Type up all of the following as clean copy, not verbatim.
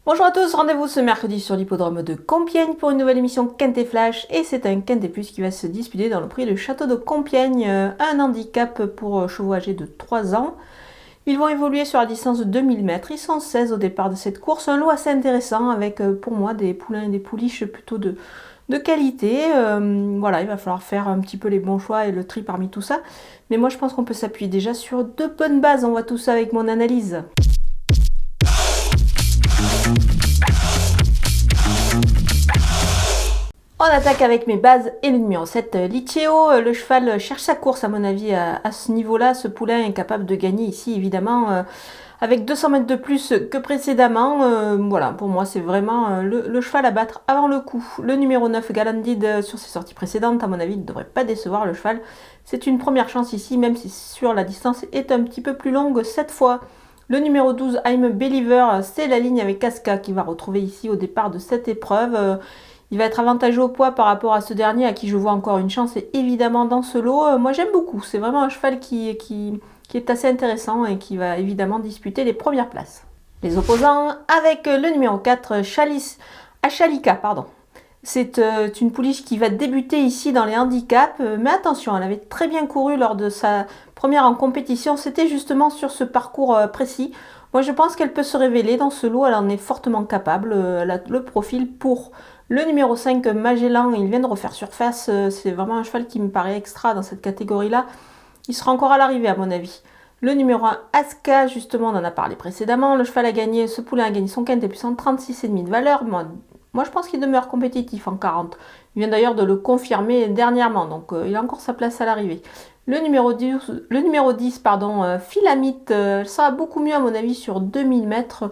Bonjour à tous, rendez-vous ce mercredi sur l'hippodrome de Compiègne pour une nouvelle émission Quintet Flash et c'est un Quintet Plus qui va se disputer dans le prix du château de Compiègne, un handicap pour chevaux âgés de 3 ans. Ils vont évoluer sur la distance de 2000 mètres, ils sont 16 au départ de cette course, un lot assez intéressant avec pour moi des poulains et des pouliches plutôt de qualité. Voilà, il va falloir faire un petit peu les bons choix et le tri parmi tout ça, mais moi je pense qu'on peut s'appuyer déjà sur de bonnes bases, on voit tout ça avec mon analyse. On attaque avec mes bases et le numéro 7, Licheo. Le cheval cherche sa course à mon avis à ce niveau-là. Ce poulain est capable de gagner ici évidemment avec 200 mètres de plus que précédemment. Voilà, pour moi c'est vraiment le cheval à battre avant le coup. Le numéro 9, Galandid, sur ses sorties précédentes, à mon avis ne devrait pas décevoir le cheval. C'est une première chance ici, même si sur la distance est un petit peu plus longue cette fois. Le numéro 12, I'm a Believer, c'est la ligne avec Casca qui va retrouver ici au départ de cette épreuve. Il va être avantageux au poids par rapport à ce dernier à qui je vois encore une chance et évidemment dans ce lot. Moi j'aime beaucoup, c'est vraiment un cheval qui est assez intéressant et qui va évidemment disputer les premières places. Les opposants avec le numéro 4, Achalika, pardon. C'est une pouliche qui va débuter ici dans les handicaps, mais attention, elle avait très bien couru lors de sa première en compétition, c'était justement sur ce parcours précis. Moi je pense qu'elle peut se révéler dans ce lot, elle en est fortement capable, elle a le profil pour. Le numéro 5, Magellan, il vient de refaire surface, c'est vraiment un cheval qui me paraît extra dans cette catégorie-là. Il sera encore à l'arrivée à mon avis. Le numéro 1, Aska, justement, on en a parlé précédemment. Le cheval a gagné, ce poulain a gagné son quintet puissant 36,5 de valeur. Moi, je pense qu'il demeure compétitif en 40. Il vient d'ailleurs de le confirmer dernièrement, donc il a encore sa place à l'arrivée. Le numéro 10, Philamite, ça va beaucoup mieux à mon avis sur 2000 mètres.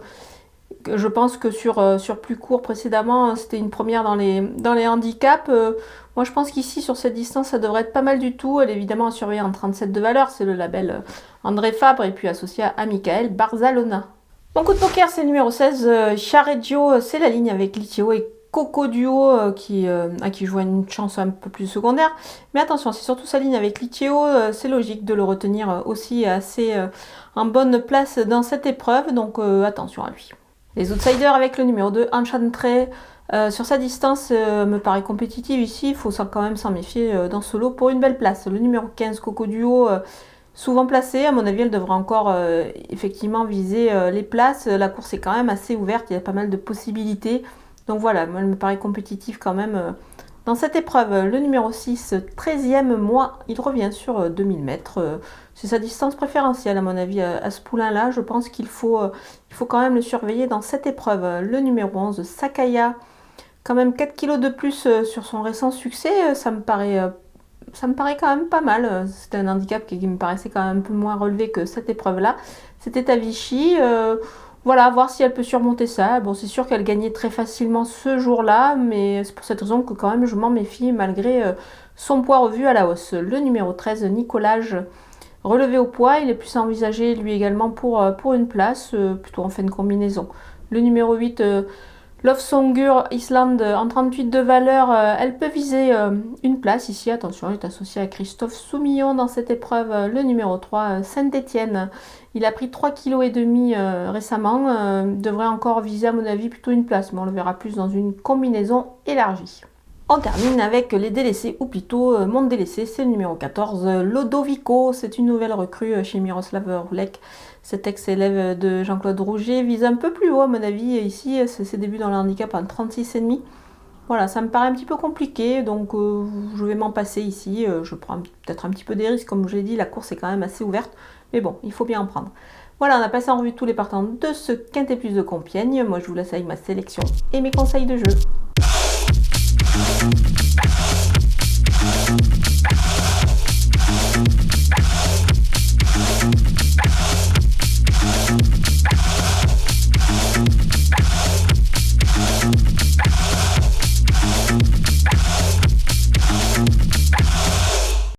Je pense que sur plus court précédemment, c'était une première dans les handicaps. Moi, je pense qu'ici, sur cette distance, ça devrait être pas mal du tout. Elle est évidemment à surveiller en 37 de valeur. C'est le label André Fabre et puis associé à Michael Barzalona. Mon coup de poker, c'est le numéro 16. Chareggio, c'est la ligne avec Licheo et Coco Duo à qui je vois une chance un peu plus secondaire. Mais attention, c'est surtout sa ligne avec Licheo. C'est logique de le retenir aussi assez en bonne place dans cette épreuve. Donc attention à lui. Les outsiders avec le numéro 2, Enchantré, sur sa distance me paraît compétitive ici, il faut quand même s'en méfier dans ce lot pour une belle place. Le numéro 15, Coco Duo, souvent placé, à mon avis elle devrait encore effectivement viser les places. La course est quand même assez ouverte, il y a pas mal de possibilités. Donc voilà, elle me paraît compétitive quand même dans cette épreuve. Le numéro 6, 13e mois, il revient sur 2000 mètres. C'est sa distance préférentielle à mon avis à ce poulain-là. Je pense qu'il faut quand même le surveiller dans cette épreuve. Le numéro 11, Sakaya, quand même 4 kilos de plus sur son récent succès. Ça me paraît quand même pas mal. C'était un handicap qui me paraissait quand même un peu moins relevé que cette épreuve-là. C'était à Vichy. Voilà, voir si elle peut surmonter ça. Bon, c'est sûr qu'elle gagnait très facilement ce jour-là, mais c'est pour cette raison que quand même je m'en méfie malgré son poids revu à la hausse. Le numéro 13, Nicolage, relevé au poids, il est plus envisagé lui également pour une place, plutôt en fin de combinaison. Le numéro 8, Love Songur Island, en 38 de valeur, elle peut viser une place ici. Attention, elle est associée à Christophe Soumillon dans cette épreuve. Le numéro 3, Saint-Étienne, il a pris 3,5 kg récemment, devrait encore viser à mon avis plutôt une place, mais on le verra plus dans une combinaison élargie. On termine avec les délaissés, ou plutôt mon délaissé, c'est le numéro 14, Lodovico. C'est une nouvelle recrue chez Miroslav Roulek. Cet ex-élève de Jean-Claude Rouget vise un peu plus haut à mon avis. Ici, c'est ses débuts dans le handicap en 36,5. Voilà, ça me paraît un petit peu compliqué, donc je vais m'en passer ici. Je prends peut-être un petit peu des risques, comme je l'ai dit, la course est quand même assez ouverte. Mais bon, il faut bien en prendre. Voilà, on a passé en revue tous les partants de ce Quintet Plus de Compiègne. Moi, je vous laisse avec ma sélection et mes conseils de jeu.